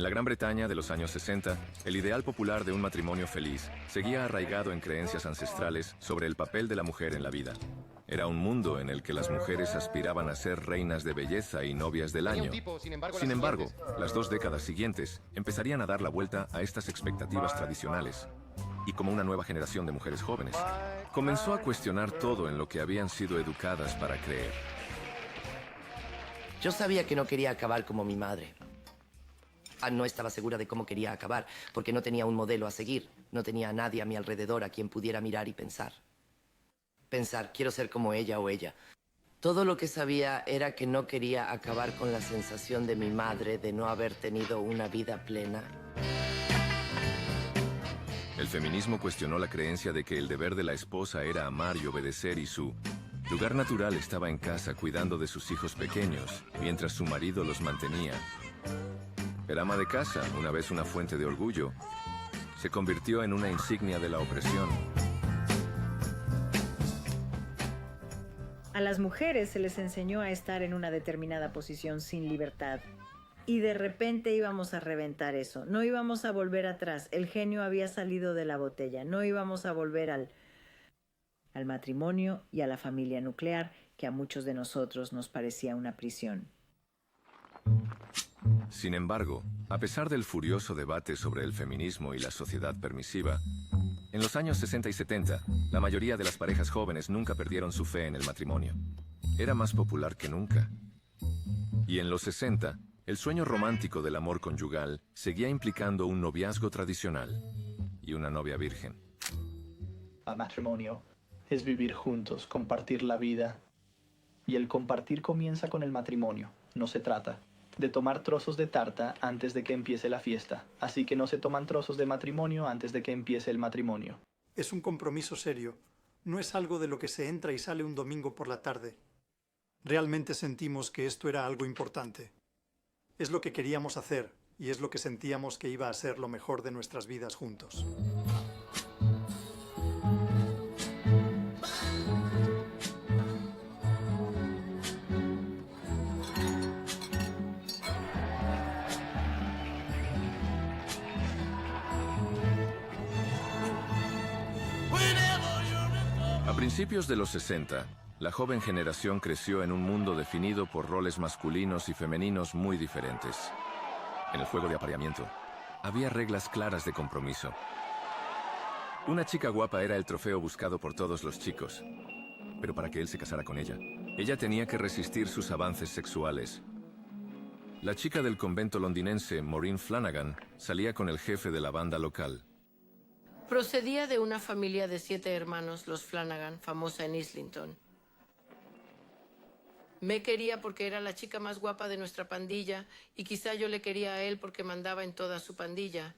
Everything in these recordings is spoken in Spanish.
En la Gran Bretaña de los años 60, el ideal popular de un matrimonio feliz seguía arraigado en creencias ancestrales sobre el papel de la mujer en la vida. Era un mundo en el que las mujeres aspiraban a ser reinas de belleza y novias del año. Sin embargo, las 2 décadas siguientes empezarían a dar la vuelta a estas expectativas tradicionales. Y como una nueva generación de mujeres jóvenes, comenzó a cuestionar todo en lo que habían sido educadas para creer. Yo sabía que no quería acabar como mi madre. No estaba segura de cómo quería acabar, porque no tenía un modelo a seguir. No tenía a nadie a mi alrededor a quien pudiera mirar y pensar. Quiero ser como ella o ella. Todo lo que sabía era que no quería acabar con la sensación de mi madre de no haber tenido una vida plena. El feminismo cuestionó la creencia de que el deber de la esposa era amar y obedecer y su lugar natural estaba en casa cuidando de sus hijos pequeños, mientras su marido los mantenía. El ama de casa, una vez una fuente de orgullo, se convirtió en una insignia de la opresión. A las mujeres se les enseñó a estar en una determinada posición sin libertad. Y de repente íbamos a reventar eso. No íbamos a volver atrás. El genio había salido de la botella. No íbamos a volver al matrimonio y a la familia nuclear, que a muchos de nosotros nos parecía una prisión. Sin embargo, a pesar del furioso debate sobre el feminismo y la sociedad permisiva, en los años 60 y 70, la mayoría de las parejas jóvenes nunca perdieron su fe en el matrimonio. Era más popular que nunca. Y en los 60, el sueño romántico del amor conyugal seguía implicando un noviazgo tradicional y una novia virgen. El matrimonio es vivir juntos, compartir la vida. Y el compartir comienza con el matrimonio. No se trata de tomar trozos de tarta antes de que empiece la fiesta. Así que no se toman trozos de matrimonio antes de que empiece el matrimonio. Es un compromiso serio. No es algo de lo que se entra y sale un domingo por la tarde. Realmente sentimos que esto era algo importante. Es lo que queríamos hacer y es lo que sentíamos que iba a ser lo mejor de nuestras vidas juntos. A principios de los 60, la joven generación creció en un mundo definido por roles masculinos y femeninos muy diferentes. En el juego de apareamiento, había reglas claras de compromiso. Una chica guapa era el trofeo buscado por todos los chicos, pero para que él se casara con ella tenía que resistir sus avances sexuales. La chica del convento londinense, Maureen Flanagan, salía con el jefe de la banda local. Procedía de una familia de 7 hermanos, los Flanagan, famosa en Islington. Me quería porque era la chica más guapa de nuestra pandilla y quizá yo le quería a él porque mandaba en toda su pandilla.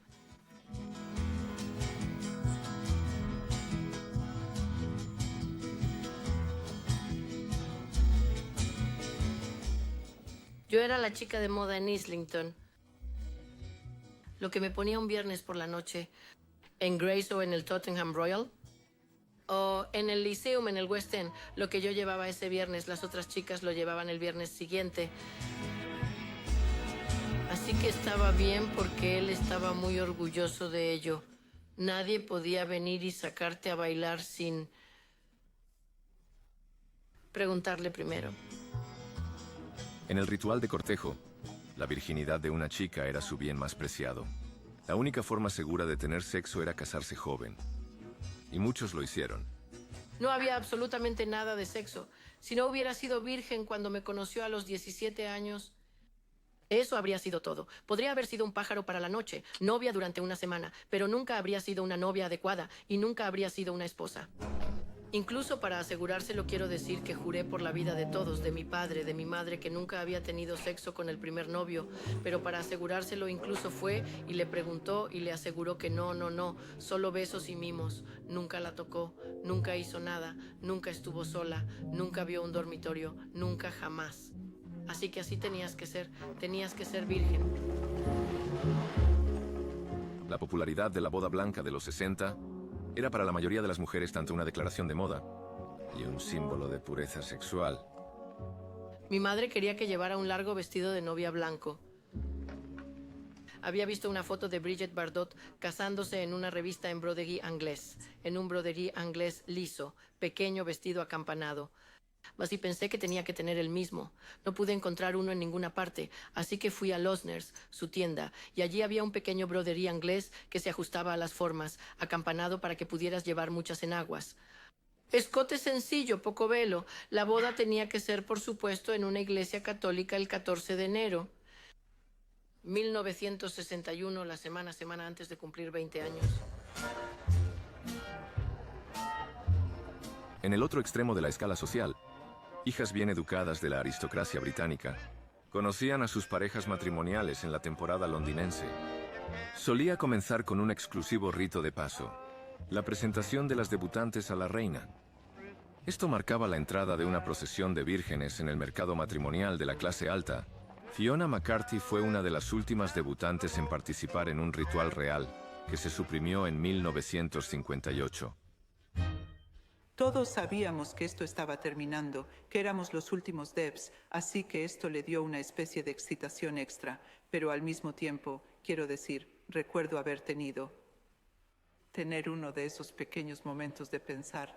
Yo era la chica de moda en Islington. Lo que me ponía un viernes por la noche en Grace o en el Tottenham Royal, o en el Lyceum en el West End, lo que yo llevaba ese viernes, las otras chicas lo llevaban el viernes siguiente. Así que estaba bien porque él estaba muy orgulloso de ello. Nadie podía venir y sacarte a bailar sin preguntarle primero. En el ritual de cortejo, la virginidad de una chica era su bien más preciado. La única forma segura de tener sexo era casarse joven. Y muchos lo hicieron. No había absolutamente nada de sexo. Si no hubiera sido virgen cuando me conoció a los 17 años, eso habría sido todo. Podría haber sido un pájaro para la noche, novia durante una semana, pero nunca habría sido una novia adecuada y nunca habría sido una esposa. Incluso para asegurárselo quiero decir que juré por la vida de todos, de mi padre, de mi madre, que nunca había tenido sexo con el primer novio, pero para asegurárselo incluso fue y le preguntó y le aseguró que no, solo besos y mimos. Nunca la tocó, nunca hizo nada, nunca estuvo sola, nunca vio un dormitorio, nunca jamás. Así que así tenías que ser virgen. La popularidad de la boda blanca de los 60 era para la mayoría de las mujeres tanto una declaración de moda y un símbolo de pureza sexual. Mi madre quería que llevara un largo vestido de novia blanco. Había visto una foto de Brigitte Bardot casándose en una revista en broderie anglés, en un broderie anglés liso, pequeño, vestido acampanado. Así pensé que tenía que tener el mismo. No pude encontrar uno en ninguna parte, así que fui a Losner's, su tienda, y allí había un pequeño broderie anglés que se ajustaba a las formas, acampanado para que pudieras llevar muchas enaguas. Escote sencillo, poco velo. La boda tenía que ser, por supuesto, en una iglesia católica el 14 de enero. 1961, la semana antes de cumplir 20 años. En el otro extremo de la escala social, hijas bien educadas de la aristocracia británica conocían a sus parejas matrimoniales en la temporada londinense. Solía comenzar con un exclusivo rito de paso, la presentación de las debutantes a la reina. Esto marcaba la entrada de una procesión de vírgenes en el mercado matrimonial de la clase alta. Fiona McCarthy fue una de las últimas debutantes en participar en un ritual real, que se suprimió en 1958. Todos sabíamos que esto estaba terminando, que éramos los últimos Debs, así que esto le dio una especie de excitación extra, pero al mismo tiempo, quiero decir, recuerdo haber tener uno de esos pequeños momentos de pensar,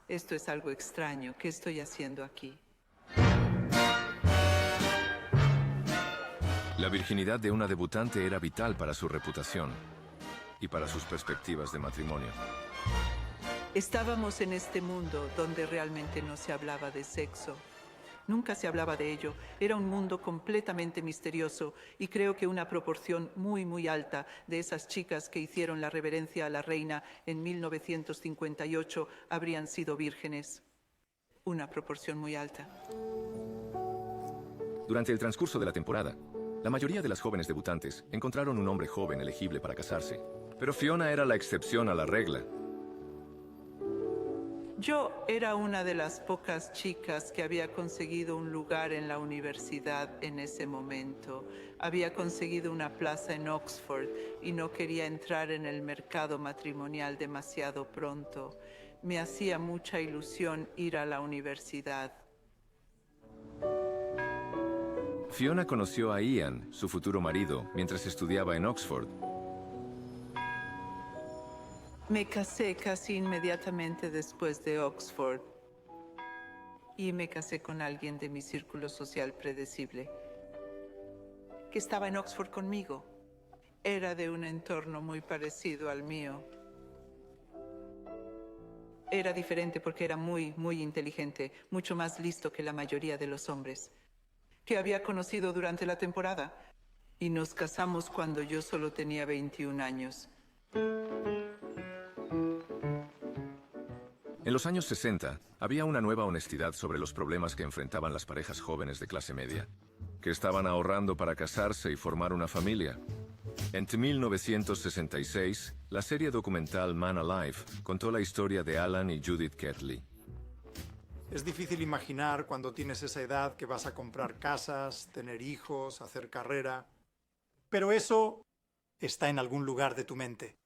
esto es algo extraño, ¿qué estoy haciendo aquí? La virginidad de una debutante era vital para su reputación y para sus perspectivas de matrimonio. Estábamos en este mundo donde realmente no se hablaba de sexo. Nunca se hablaba de ello. Era un mundo completamente misterioso y creo que una proporción muy, muy alta de esas chicas que hicieron la reverencia a la reina en 1958 habrían sido vírgenes. Una proporción muy alta. Durante el transcurso de la temporada, la mayoría de las jóvenes debutantes encontraron un hombre joven elegible para casarse, pero Fiona era la excepción a la regla. Yo era una de las pocas chicas que había conseguido un lugar en la universidad en ese momento. Había conseguido una plaza en Oxford y no quería entrar en el mercado matrimonial demasiado pronto. Me hacía mucha ilusión ir a la universidad. Fiona conoció a Ian, su futuro marido, mientras estudiaba en Oxford. Me casé casi inmediatamente después de Oxford y me casé con alguien de mi círculo social predecible, que estaba en Oxford conmigo. Era de un entorno muy parecido al mío. Era diferente porque era muy, muy inteligente, mucho más listo que la mayoría de los hombres que había conocido durante la temporada. Y nos casamos cuando yo solo tenía 21 años. En los años 60, había una nueva honestidad sobre los problemas que enfrentaban las parejas jóvenes de clase media, que estaban ahorrando para casarse y formar una familia. En 1966, la serie documental Man Alive contó la historia de Alan y Judith Ketley. Es difícil imaginar cuando tienes esa edad que vas a comprar casas, tener hijos, hacer carrera. Pero eso está en algún lugar de tu mente.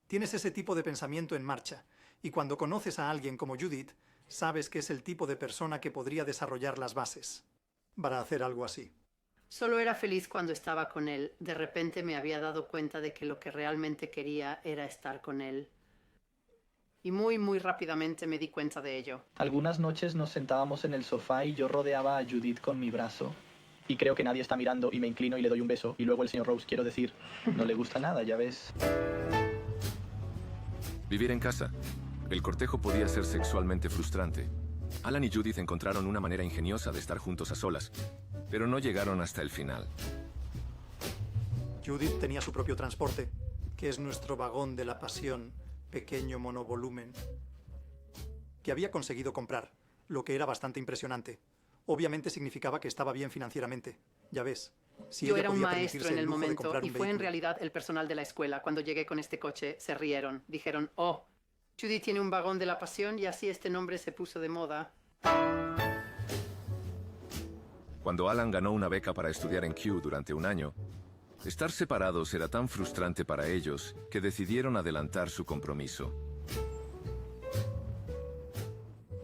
Tienes ese tipo de pensamiento en marcha. Y cuando conoces a alguien como Judith, sabes que es el tipo de persona que podría desarrollar las bases para hacer algo así. Solo era feliz cuando estaba con él. De repente me había dado cuenta de que lo que realmente quería era estar con él. Y muy, muy rápidamente me di cuenta de ello. Algunas noches nos sentábamos en el sofá y yo rodeaba a Judith con mi brazo. Y creo que nadie está mirando y me inclino y le doy un beso. Y luego el señor Rose, quiero decir, no le gusta nada, ya ves. Vivir en casa. El cortejo podía ser sexualmente frustrante. Alan y Judith encontraron una manera ingeniosa de estar juntos a solas, pero no llegaron hasta el final. Judith tenía su propio transporte, que es nuestro vagón de la pasión, pequeño monovolumen, que había conseguido comprar, lo que era bastante impresionante. Obviamente significaba que estaba bien financieramente. Ya ves. Si Yo ella era un podía maestro permitirse en el lujo de momento comprar y un fue en vehículo. realidad el personal de la escuela. Cuando llegué con este coche, se rieron. Dijeron, oh, Judy tiene un vagón de la pasión y así este nombre se puso de moda. Cuando Alan ganó una beca para estudiar en Kew durante un año, estar separados era tan frustrante para ellos que decidieron adelantar su compromiso.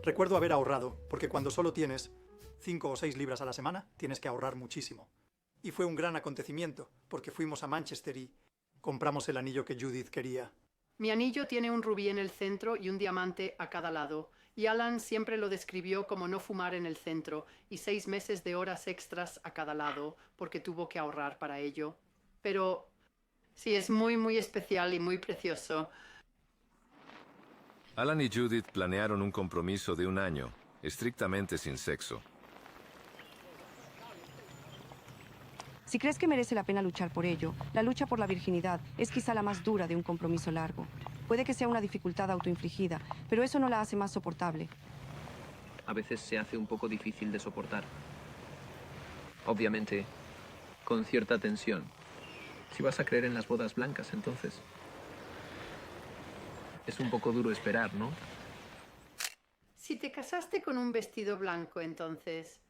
Recuerdo haber ahorrado, porque cuando solo tienes 5 o 6 libras a la semana, tienes que ahorrar muchísimo. Y fue un gran acontecimiento, porque fuimos a Manchester y compramos el anillo que Judith quería. Mi anillo tiene un rubí en el centro y un diamante a cada lado. Y Alan siempre lo describió como no fumar en el centro y 6 meses de horas extras a cada lado, porque tuvo que ahorrar para ello. Pero sí, es muy, muy especial y muy precioso. Alan y Judith planearon un compromiso de 1 año, estrictamente sin sexo. Si crees que merece la pena luchar por ello, la lucha por la virginidad es quizá la más dura de un compromiso largo. Puede que sea una dificultad autoinfligida, pero eso no la hace más soportable. A veces se hace un poco difícil de soportar. Obviamente, con cierta tensión. Si vas a creer en las bodas blancas, entonces. Es un poco duro esperar, ¿no? Si te casaste con un vestido blanco, entonces...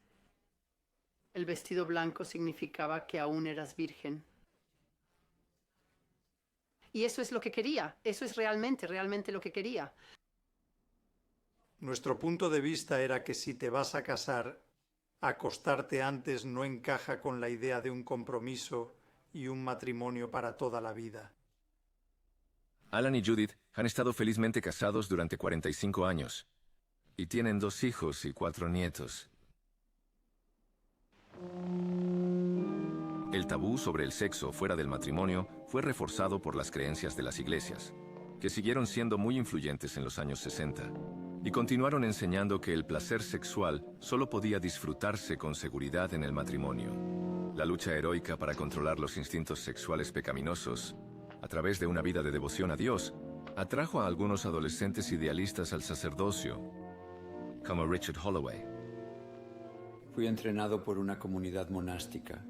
El vestido blanco significaba que aún eras virgen. Y eso es lo que quería. Eso es realmente lo que quería. Nuestro punto de vista era que si te vas a casar, acostarte antes no encaja con la idea de un compromiso y un matrimonio para toda la vida. Alan y Judith han estado felizmente casados durante 45 años. Y tienen 2 hijos y 4 nietos. El tabú sobre el sexo fuera del matrimonio fue reforzado por las creencias de las iglesias, que siguieron siendo muy influyentes en los años 60, y continuaron enseñando que el placer sexual solo podía disfrutarse con seguridad en el matrimonio. La lucha heroica para controlar los instintos sexuales pecaminosos, a través de una vida de devoción a Dios, atrajo a algunos adolescentes idealistas al sacerdocio, como Richard Holloway. Fui entrenado por una comunidad monástica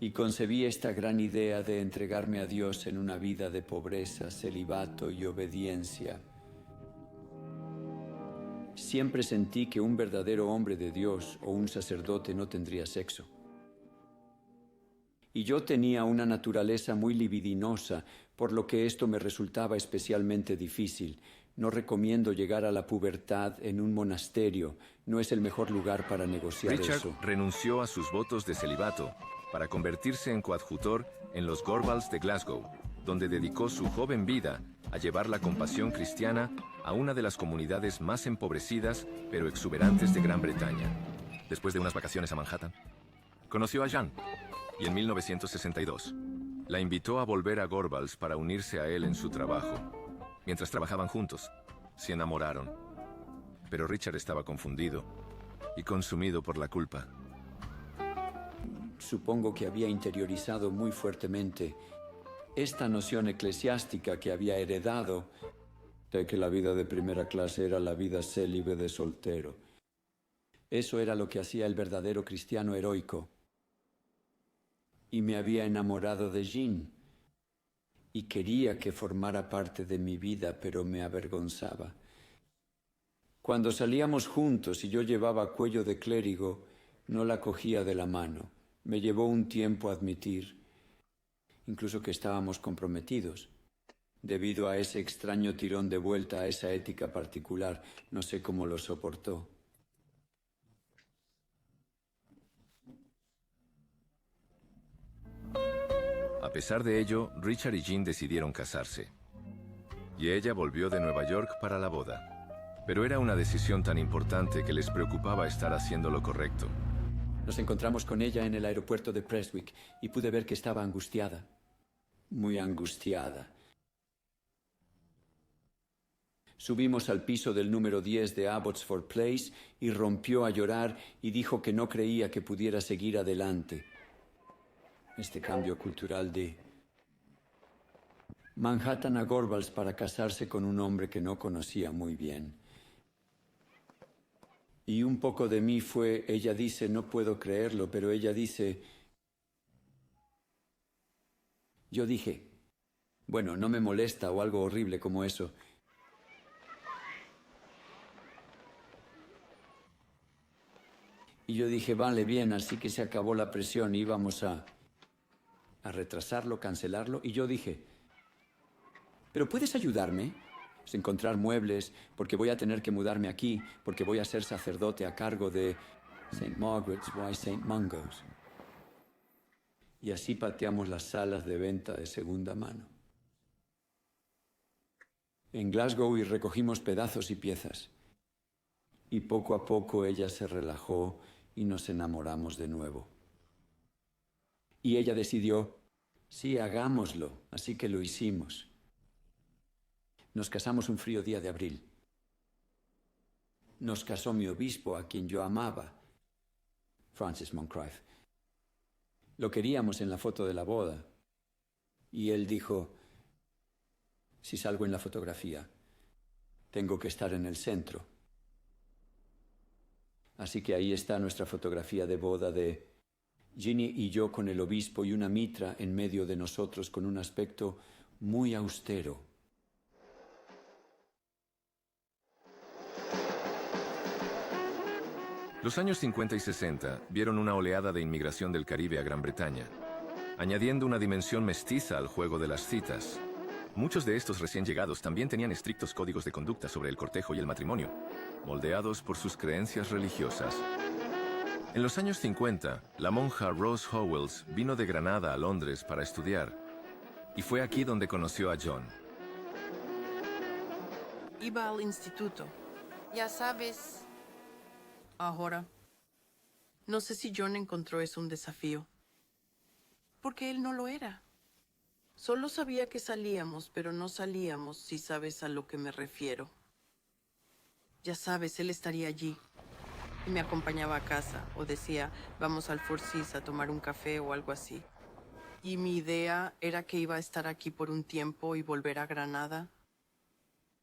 y concebí esta gran idea de entregarme a Dios en una vida de pobreza, celibato y obediencia. Siempre sentí que un verdadero hombre de Dios o un sacerdote no tendría sexo. Y yo tenía una naturaleza muy libidinosa, por lo que esto me resultaba especialmente difícil. No recomiendo llegar a la pubertad en un monasterio. No es el mejor lugar para negociar Richard eso. renunció a sus votos de celibato para convertirse en coadjutor en los Gorbals de Glasgow, donde dedicó su joven vida a llevar la compasión cristiana a una de las comunidades más empobrecidas pero exuberantes de Gran Bretaña. Después de unas vacaciones a Manhattan, conoció a Jean y en 1962 la invitó a volver a Gorbals para unirse a él en su trabajo. Mientras trabajaban juntos, se enamoraron. Pero Richard estaba confundido y consumido por la culpa. Supongo que había interiorizado muy fuertemente esta noción eclesiástica que había heredado de que la vida de primera clase era la vida célibe de soltero. Eso era lo que hacía el verdadero cristiano heroico. Y me había enamorado de Jean. Y quería que formara parte de mi vida, pero me avergonzaba. Cuando salíamos juntos y yo llevaba cuello de clérigo, no la cogía de la mano. Me llevó un tiempo admitir, incluso que estábamos comprometidos. Debido a ese extraño tirón de vuelta a esa ética particular, no sé cómo lo soportó. A pesar de ello, Richard y Jean decidieron casarse. Y ella volvió de Nueva York para la boda. Pero era una decisión tan importante que les preocupaba estar haciendo lo correcto. Nos encontramos con ella en el aeropuerto de Prestwick y pude ver que estaba angustiada. Muy angustiada. Subimos al piso del número 10 de Abbotsford Place y rompió a llorar y dijo que no creía que pudiera seguir adelante. Este cambio cultural de Manhattan a Gorbals para casarse con un hombre que no conocía muy bien. Y un poco de mí fue, ella dice, no puedo creerlo, pero ella dice, yo dije, bueno, no me molesta o algo horrible como eso. Y yo dije, vale, bien, así que se acabó la presión, íbamos a retrasarlo, cancelarlo. Y yo dije, ¿pero puedes ayudarme? Es encontrar muebles, porque voy a tener que mudarme aquí, porque voy a ser sacerdote a cargo de St. Margaret's y St. Mungo's. Y así pateamos las salas de venta de segunda mano. En Glasgow y recogimos pedazos y piezas. Y poco a poco ella se relajó y nos enamoramos de nuevo. Y ella decidió, sí, hagámoslo, así que lo hicimos. Nos casamos un frío día de abril. Nos casó mi obispo, a quien yo amaba, Francis Moncrieff. Lo queríamos en la foto de la boda. Y él dijo, si salgo en la fotografía, tengo que estar en el centro. Así que ahí está nuestra fotografía de boda de Ginny y yo con el obispo y una mitra en medio de nosotros con un aspecto muy austero. Los años 50 y 60 vieron una oleada de inmigración del Caribe a Gran Bretaña, añadiendo una dimensión mestiza al juego de las citas. Muchos de estos recién llegados también tenían estrictos códigos de conducta sobre el cortejo y el matrimonio, moldeados por sus creencias religiosas. En los años 50, la monja Rose Howells vino de Granada a Londres para estudiar, y fue aquí donde conoció a John. Iba al instituto. Ya sabes. Ahora, no sé si John encontró eso un desafío. Porque él no lo era. Solo sabía que salíamos, pero no salíamos, si sabes a lo que me refiero. Ya sabes, él estaría allí. Y me acompañaba a casa, o decía, vamos al Four Seas a tomar un café o algo así. Y mi idea era que iba a estar aquí por un tiempo y volver a Granada.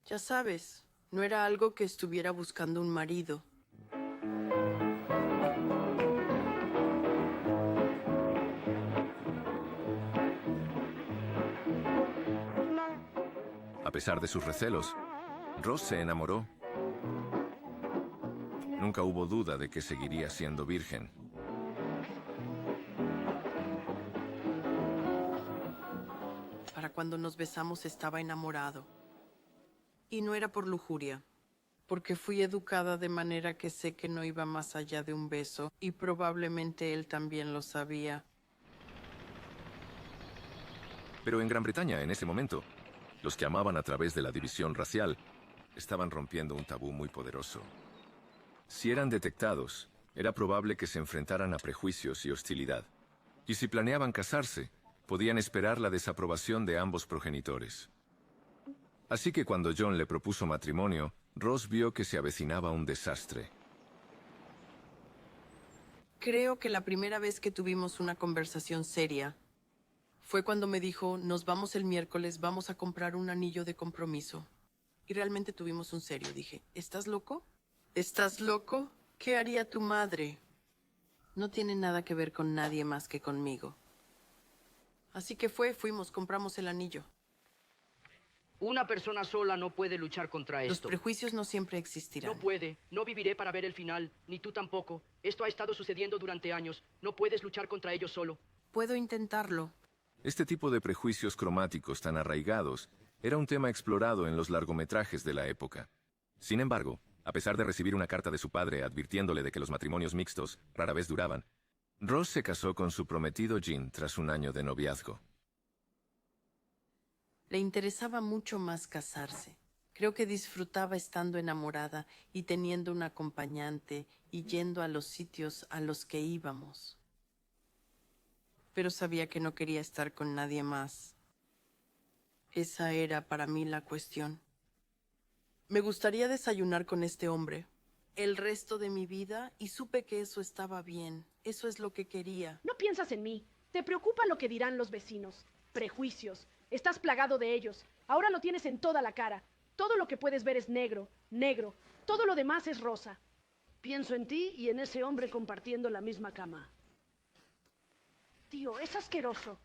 Ya sabes, no era algo que estuviera buscando un marido. A pesar de sus recelos, Ross se enamoró. Nunca hubo duda de que seguiría siendo virgen. Para cuando nos besamos estaba enamorado. Y no era por lujuria, porque fui educada de manera que sé que no iba más allá de un beso, y probablemente él también lo sabía. Pero en Gran Bretaña, en ese momento, los que amaban a través de la división racial estaban rompiendo un tabú muy poderoso. Si eran detectados, era probable que se enfrentaran a prejuicios y hostilidad. Y si planeaban casarse, podían esperar la desaprobación de ambos progenitores. Así que cuando John le propuso matrimonio, Ross vio que se avecinaba un desastre. Creo que la primera vez que tuvimos una conversación seria fue cuando me dijo, nos vamos el miércoles, vamos a comprar un anillo de compromiso. Y realmente tuvimos un serio. Dije, ¿estás loco? ¿Estás loco? ¿Qué haría tu madre? No tiene nada que ver con nadie más que conmigo. Así que fuimos, compramos el anillo. Una persona sola no puede luchar contra esto. Los prejuicios no siempre existirán. No puede. No viviré para ver el final. Ni tú tampoco. Esto ha estado sucediendo durante años. No puedes luchar contra ellos solo. Puedo intentarlo. Este tipo de prejuicios cromáticos tan arraigados era un tema explorado en los largometrajes de la época. Sin embargo, a pesar de recibir una carta de su padre advirtiéndole de que los matrimonios mixtos rara vez duraban, Ross se casó con su prometido Jean tras un año de noviazgo. Le interesaba mucho más casarse. Creo que disfrutaba estando enamorada y teniendo un acompañante y yendo a los sitios a los que íbamos. Pero sabía que no quería estar con nadie más. Esa era para mí la cuestión. Me gustaría desayunar con este hombre el resto de mi vida y supe que eso estaba bien. Eso es lo que quería. No piensas en mí. Te preocupa lo que dirán los vecinos. Prejuicios. Estás plagado de ellos. Ahora lo tienes en toda la cara. Todo lo que puedes ver es negro, negro. Todo lo demás es rosa. Pienso en ti y en ese hombre compartiendo la misma cama. Tío, es asqueroso.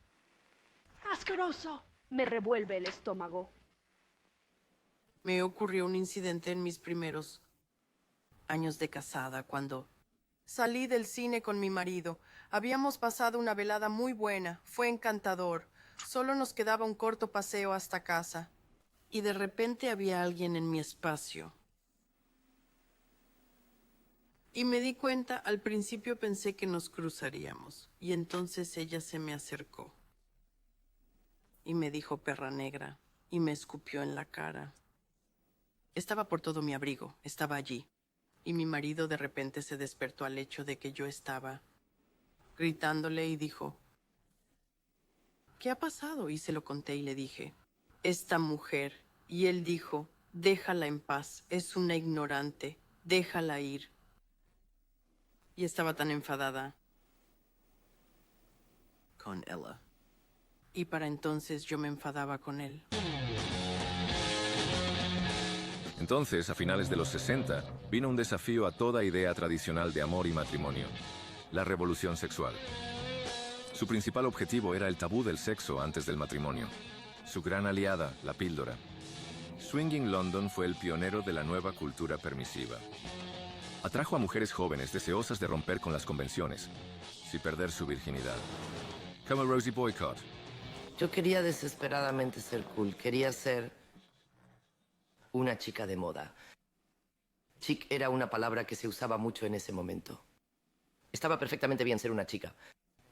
¡Asqueroso! Me revuelve el estómago. Me ocurrió un incidente en mis primeros años de casada cuando salí del cine con mi marido. Habíamos pasado una velada muy buena. Fue encantador. Solo nos quedaba un corto paseo hasta casa. Y de repente había alguien en mi espacio. Y me di cuenta, al principio pensé que nos cruzaríamos. Y entonces ella se me acercó. Y me dijo perra negra. Y me escupió en la cara. Estaba por todo mi abrigo. Estaba allí. Y mi marido de repente se despertó al hecho de que yo estaba gritándole y dijo, ¿qué ha pasado? Y se lo conté y le dije, esta mujer. Y él dijo, déjala en paz. Es una ignorante. Déjala ir. Y estaba tan enfadada con Ella. Y para entonces yo me enfadaba con él. Entonces, a finales de los 60, vino un desafío a toda idea tradicional de amor y matrimonio: la revolución sexual. Su principal objetivo era el tabú del sexo antes del matrimonio. Su gran aliada, la píldora. Swinging London fue el pionero de la nueva cultura permisiva. Atrajo a mujeres jóvenes deseosas de romper con las convenciones, sin perder su virginidad. Como Rosie Boycott. Yo quería desesperadamente ser cool. Quería ser una chica de moda. Chic era una palabra que se usaba mucho en ese momento. Estaba perfectamente bien ser una chica.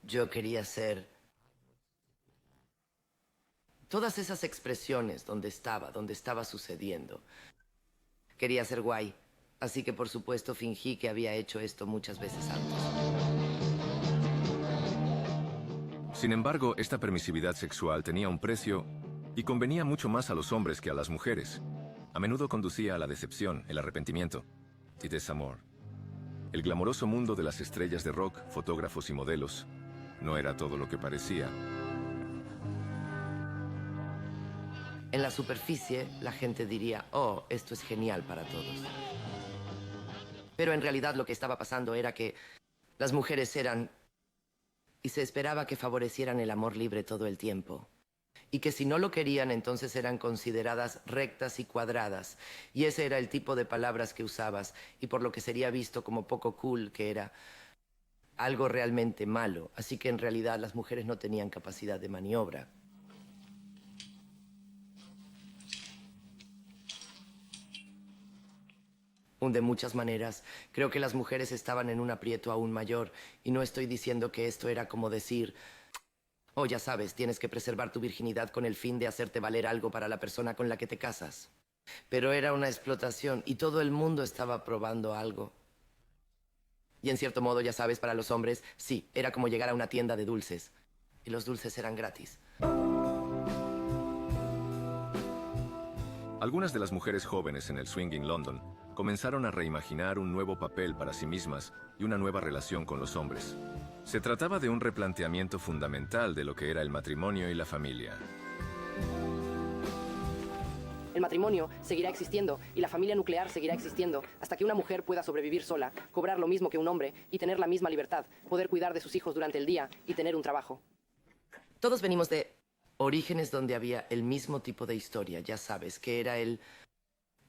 Yo quería ser todas esas expresiones donde estaba sucediendo. Quería ser guay. Así que, por supuesto, fingí que había hecho esto muchas veces antes. Sin embargo, esta permisividad sexual tenía un precio y convenía mucho más a los hombres que a las mujeres. A menudo conducía a la decepción, el arrepentimiento y desamor. El glamoroso mundo de las estrellas de rock, fotógrafos y modelos no era todo lo que parecía. En la superficie, la gente diría, oh, esto es genial para todos. Pero en realidad lo que estaba pasando era que las mujeres eran, y se esperaba que favorecieran el amor libre todo el tiempo. Y que si no lo querían, entonces eran consideradas rectas y cuadradas. Y ese era el tipo de palabras que usabas, y por lo que sería visto como poco cool, que era algo realmente malo. Así que en realidad las mujeres no tenían capacidad de maniobra. De muchas maneras, creo que las mujeres estaban en un aprieto aún mayor, y no estoy diciendo que esto era como decir, oh, ya sabes, tienes que preservar tu virginidad con el fin de hacerte valer algo para la persona con la que te casas. Pero era una explotación, y todo el mundo estaba probando algo. Y en cierto modo, ya sabes, para los hombres, sí, era como llegar a una tienda de dulces, y los dulces eran gratis. Algunas de las mujeres jóvenes en el Swinging London comenzaron a reimaginar un nuevo papel para sí mismas y una nueva relación con los hombres. Se trataba de un replanteamiento fundamental de lo que era el matrimonio y la familia. El matrimonio seguirá existiendo y la familia nuclear seguirá existiendo hasta que una mujer pueda sobrevivir sola, cobrar lo mismo que un hombre y tener la misma libertad, poder cuidar de sus hijos durante el día y tener un trabajo. Todos venimos de orígenes donde había el mismo tipo de historia, ya sabes, que era el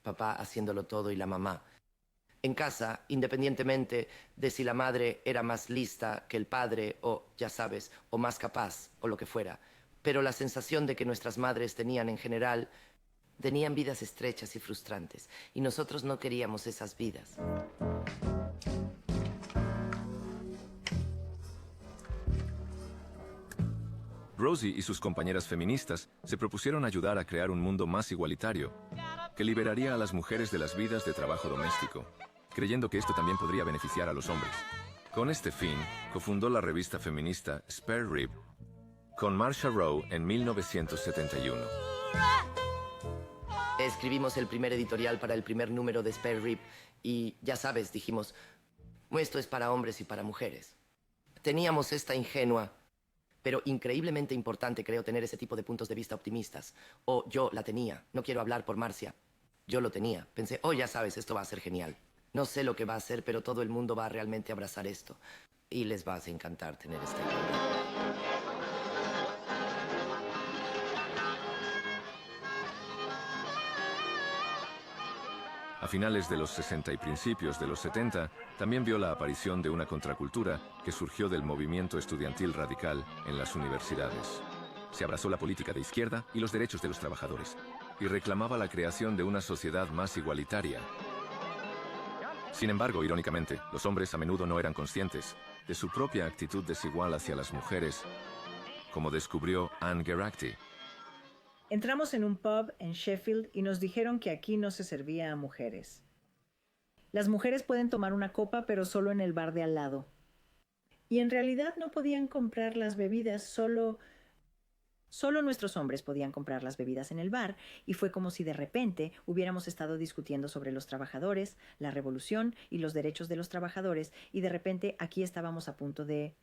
papá haciéndolo todo y la mamá. En casa, independientemente de si la madre era más lista que el padre o, ya sabes, o más capaz o lo que fuera. Pero la sensación de que nuestras madres tenían en general, tenían vidas estrechas y frustrantes. Y nosotros no queríamos esas vidas. Rosie y sus compañeras feministas se propusieron ayudar a crear un mundo más igualitario, que liberaría a las mujeres de las vidas de trabajo doméstico, creyendo que esto también podría beneficiar a los hombres. Con este fin, cofundó la revista feminista Spare Rib con Marsha Rowe en 1971. Escribimos el primer editorial para el primer número de Spare Rib y, ya sabes, dijimos, esto es para hombres y para mujeres. Teníamos esta ingenua, pero increíblemente importante, creo, tener ese tipo de puntos de vista optimistas. O yo la tenía. No quiero hablar por Marcia. Yo lo tenía. Pensé, oh, ya sabes, esto va a ser genial. No sé lo que va a ser, pero todo el mundo va a realmente abrazar esto. Y les va a encantar tener esta idea. A finales de los 60 y principios de los 70, también vio la aparición de una contracultura que surgió del movimiento estudiantil radical en las universidades. Se abrazó la política de izquierda y los derechos de los trabajadores, y reclamaba la creación de una sociedad más igualitaria. Sin embargo, irónicamente, los hombres a menudo no eran conscientes de su propia actitud desigual hacia las mujeres, como descubrió Anne Geraghty. Entramos en un pub en Sheffield y nos dijeron que aquí no se servía a mujeres. Las mujeres pueden tomar una copa, pero solo en el bar de al lado. Y en realidad no podían comprar las bebidas, solo nuestros hombres podían comprar las bebidas en el bar, y fue como si de repente hubiéramos estado discutiendo sobre los trabajadores, la revolución y los derechos de los trabajadores, y de repente aquí estábamos a punto de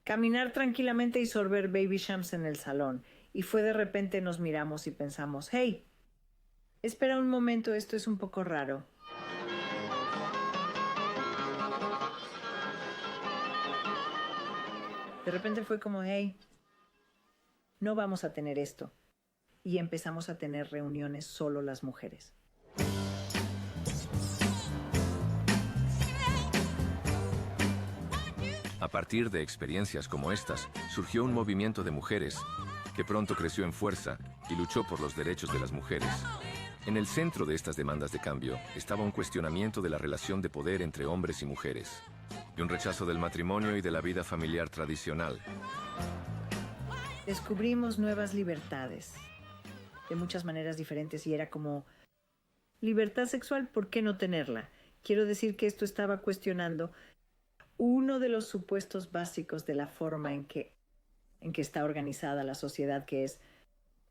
caminar tranquilamente y sorber Baby Shams en el salón. Y fue de repente nos miramos y pensamos, hey, espera un momento, esto es un poco raro. De repente fue como, hey, no vamos a tener esto. Y empezamos a tener reuniones solo las mujeres. A partir de experiencias como estas, surgió un movimiento de mujeres que pronto creció en fuerza y luchó por los derechos de las mujeres. En el centro de estas demandas de cambio estaba un cuestionamiento de la relación de poder entre hombres y mujeres, y un rechazo del matrimonio y de la vida familiar tradicional. Descubrimos nuevas libertades, de muchas maneras diferentes, y era como, libertad sexual, ¿por qué no tenerla? Quiero decir que esto estaba cuestionando uno de los supuestos básicos de la forma en que está organizada la sociedad, que es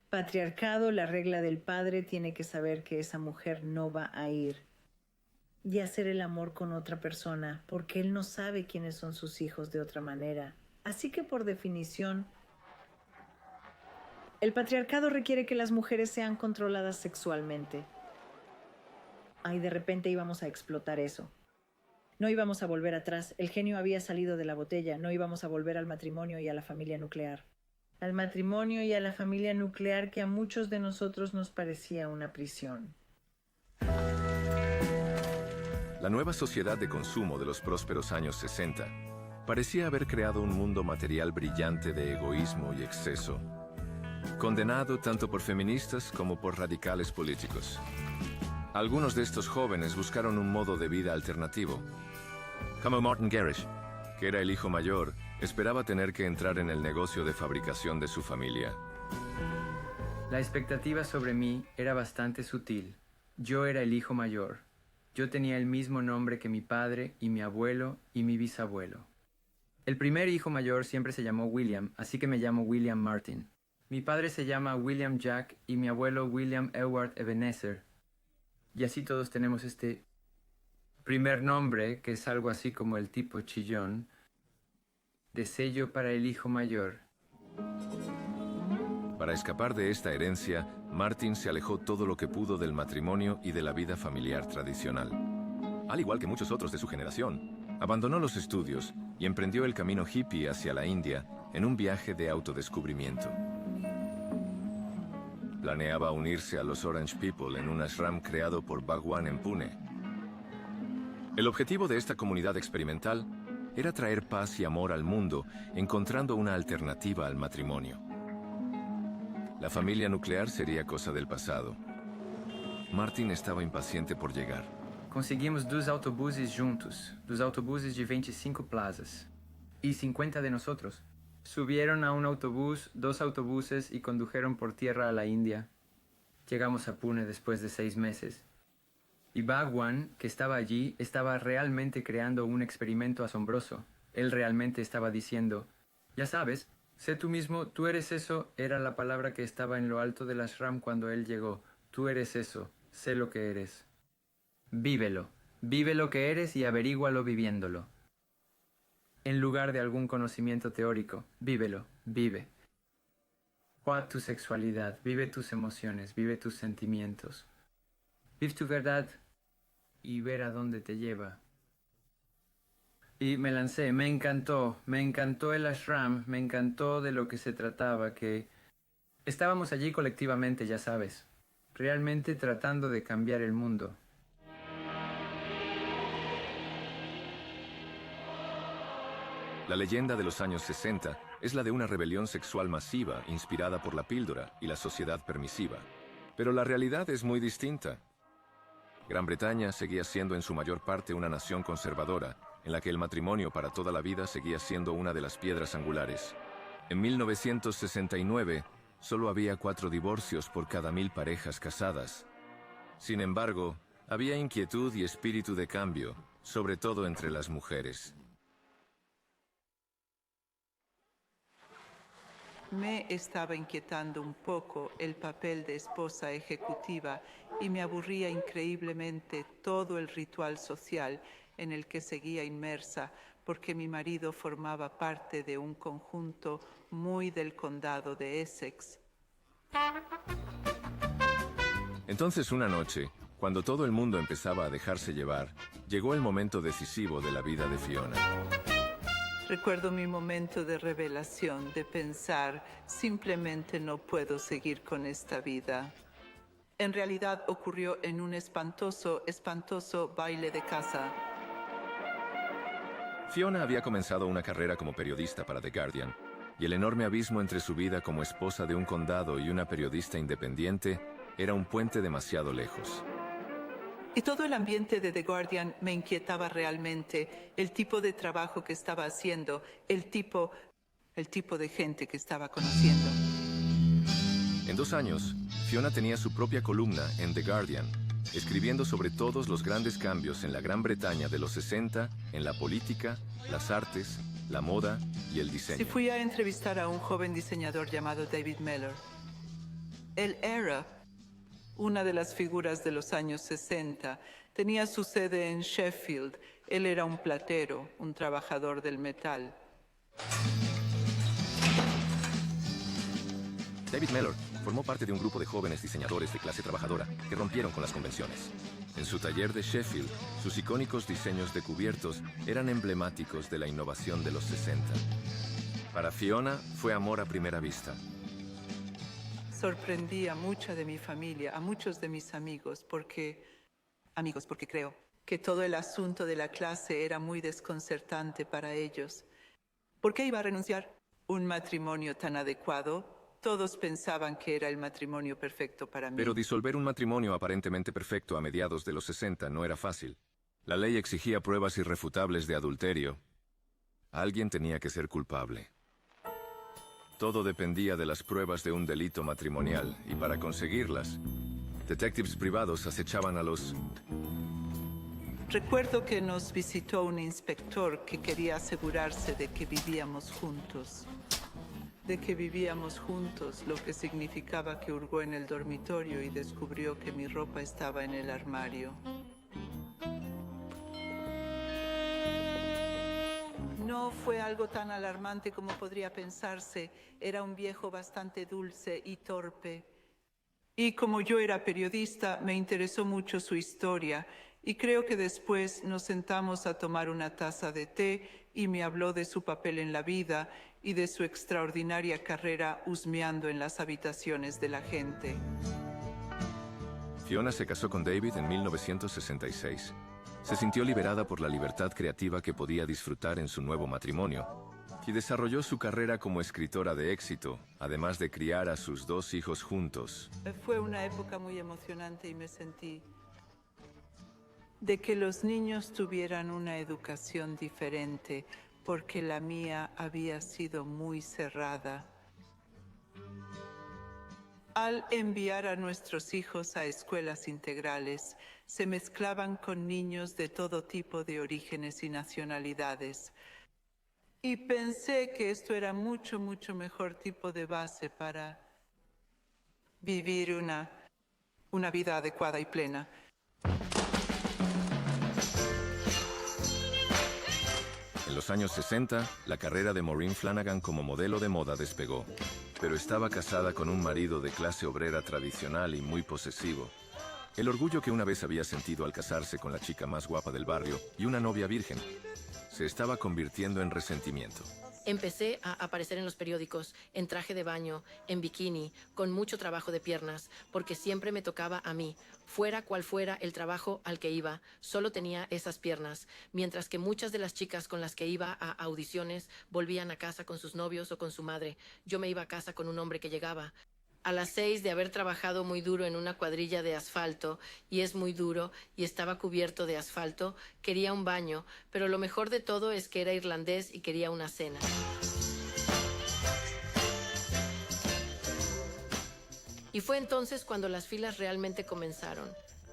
patriarcado. La regla del padre tiene que saber que esa mujer no va a ir y hacer el amor con otra persona, porque él no sabe quiénes son sus hijos de otra manera. Así que por definición, el patriarcado requiere que las mujeres sean controladas sexualmente. Ay, de repente íbamos a explotar eso. No íbamos a volver atrás. El genio había salido de la botella. No íbamos a volver al matrimonio y a la familia nuclear. Al matrimonio y a la familia nuclear que a muchos de nosotros nos parecía una prisión. La nueva sociedad de consumo de los prósperos años 60 parecía haber creado un mundo material brillante de egoísmo y exceso, condenado tanto por feministas como por radicales políticos. Algunos de estos jóvenes buscaron un modo de vida alternativo, como Martin Gerish, que era el hijo mayor, esperaba tener que entrar en el negocio de fabricación de su familia. La expectativa sobre mí era bastante sutil. Yo era el hijo mayor. Yo tenía el mismo nombre que mi padre y mi abuelo y mi bisabuelo. El primer hijo mayor siempre se llamó William, así que me llamo William Martin. Mi padre se llama William Jack y mi abuelo William Edward Ebenezer. Y así todos tenemos este primer nombre, que es algo así como el tipo chillón, de sello para el hijo mayor. Para escapar de esta herencia, Martin se alejó todo lo que pudo del matrimonio y de la vida familiar tradicional. Al igual que muchos otros de su generación, abandonó los estudios y emprendió el camino hippie hacia la India en un viaje de autodescubrimiento. Planeaba unirse a los Orange People en un ashram creado por Bhagwan en Pune. El objetivo de esta comunidad experimental era traer paz y amor al mundo, encontrando una alternativa al matrimonio. La familia nuclear sería cosa del pasado. Martin estaba impaciente por llegar. Conseguimos 2 autobuses juntos, 2 autobuses de 25 plazas. Y 50 de nosotros. Subieron a un autobús, 2 autobuses y condujeron por tierra a la India. Llegamos a Pune después de 6 meses. Y Bhagwan, que estaba allí, estaba realmente creando un experimento asombroso. Él realmente estaba diciendo, ya sabes, sé tú mismo, tú eres eso, era la palabra que estaba en lo alto del ashram cuando él llegó. Tú eres eso, sé lo que eres. Vívelo, vive lo que eres y averígualo viviéndolo. En lugar de algún conocimiento teórico, vívelo, vive. Juega tu sexualidad, vive tus emociones, vive tus sentimientos. Vive tu verdad y ver a dónde te lleva. Y me lancé, me encantó el ashram, me encantó de lo que se trataba, que estábamos allí colectivamente, ya sabes, realmente tratando de cambiar el mundo. La leyenda de los años 60 es la de una rebelión sexual masiva inspirada por la píldora y la sociedad permisiva. Pero la realidad es muy distinta. Gran Bretaña seguía siendo en su mayor parte una nación conservadora, en la que el matrimonio para toda la vida seguía siendo una de las piedras angulares. En 1969, solo había 4 divorcios por cada 1000 parejas casadas. Sin embargo, había inquietud y espíritu de cambio, sobre todo entre las mujeres. Me estaba inquietando un poco el papel de esposa ejecutiva y me aburría increíblemente todo el ritual social en el que seguía inmersa, porque mi marido formaba parte de un conjunto muy del condado de Essex. Entonces, una noche, cuando todo el mundo empezaba a dejarse llevar, llegó el momento decisivo de la vida de Fiona. Recuerdo mi momento de revelación, de pensar, simplemente no puedo seguir con esta vida. En realidad ocurrió en un espantoso baile de casa. Fiona había comenzado una carrera como periodista para The Guardian, y el enorme abismo entre su vida como esposa de un condado y una periodista independiente era un puente demasiado lejos. Y todo el ambiente de The Guardian me inquietaba realmente, el tipo de trabajo que estaba haciendo, el tipo de gente que estaba conociendo. En 2 años, Fiona tenía su propia columna en The Guardian, escribiendo sobre todos los grandes cambios en la Gran Bretaña de los 60, en la política, las artes, la moda y el diseño. Sí, fui a entrevistar a un joven diseñador llamado David Mellor. Él era una de las figuras de los años 60. Tenía su sede en Sheffield. Él era un platero, un trabajador del metal. David Mellor formó parte de un grupo de jóvenes diseñadores de clase trabajadora que rompieron con las convenciones. En su taller de Sheffield, sus icónicos diseños de cubiertos eran emblemáticos de la innovación de los 60. Para Fiona, fue amor a primera vista. Sorprendí a mucha de mi familia, a muchos de mis amigos, porque creo que todo el asunto de la clase era muy desconcertante para ellos. ¿Por qué iba a renunciar? Un matrimonio tan adecuado. Todos pensaban que era el matrimonio perfecto para mí. Pero disolver un matrimonio aparentemente perfecto a mediados de los 60 no era fácil. La ley exigía pruebas irrefutables de adulterio. Alguien tenía que ser culpable. Todo dependía de las pruebas de un delito matrimonial, y para conseguirlas, detectives privados acechaban a los... Recuerdo que nos visitó un inspector que quería asegurarse de que vivíamos juntos. Lo que significaba que hurgó en el dormitorio y descubrió que mi ropa estaba en el armario. No fue algo tan alarmante como podría pensarse. Era un viejo bastante dulce y torpe. Y como yo era periodista, me interesó mucho su historia. Y creo que después nos sentamos a tomar una taza de té y me habló de su papel en la vida y de su extraordinaria carrera husmeando en las habitaciones de la gente. Fiona se casó con David en 1966. Se sintió liberada por la libertad creativa que podía disfrutar en su nuevo matrimonio y desarrolló su carrera como escritora de éxito, además de criar a sus 2 hijos juntos. Fue una época muy emocionante y me sentí de que los niños tuvieran una educación diferente, porque la mía había sido muy cerrada. Al enviar a nuestros hijos a escuelas integrales, se mezclaban con niños de todo tipo de orígenes y nacionalidades. Y pensé que esto era mucho mejor tipo de base para vivir una vida adecuada y plena. En los años 60, la carrera de Maureen Flanagan como modelo de moda despegó, pero estaba casada con un marido de clase obrera tradicional y muy posesivo. El orgullo que una vez había sentido al casarse con la chica más guapa del barrio y una novia virgen, se estaba convirtiendo en resentimiento. Empecé a aparecer en los periódicos, en traje de baño, en bikini, con mucho trabajo de piernas, porque siempre me tocaba a mí. Fuera cual fuera el trabajo al que iba, solo tenía esas piernas, mientras que muchas de las chicas con las que iba a audiciones volvían a casa con sus novios o con su madre. Yo me iba a casa con un hombre que llegaba. A las 6 de haber trabajado muy duro en una cuadrilla de asfalto, y es muy duro, y estaba cubierto de asfalto, quería un baño, pero lo mejor de todo es que era irlandés y quería una cena. Y fue entonces cuando las filas realmente comenzaron.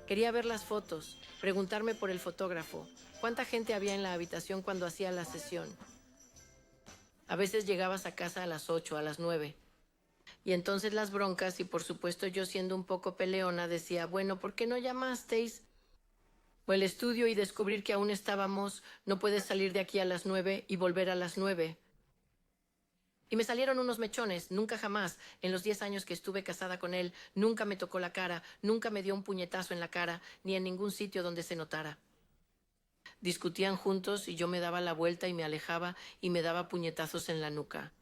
Quería ver las fotos, preguntarme por el fotógrafo, cuánta gente había en la habitación cuando hacía la sesión. A veces llegabas a casa a las 8, a las 9. Y entonces las broncas, y por supuesto yo siendo un poco peleona, decía, bueno, ¿por qué no llamasteis? O el estudio y descubrir que aún estábamos, no puedes salir de aquí a las 9 y volver a las 9. Y me salieron unos mechones, nunca jamás, en los 10 años que estuve casada con él, nunca me tocó la cara, nunca me dio un puñetazo en la cara, ni en ningún sitio donde se notara. Discutían juntos y yo me daba la vuelta y me alejaba y me daba puñetazos en la nuca.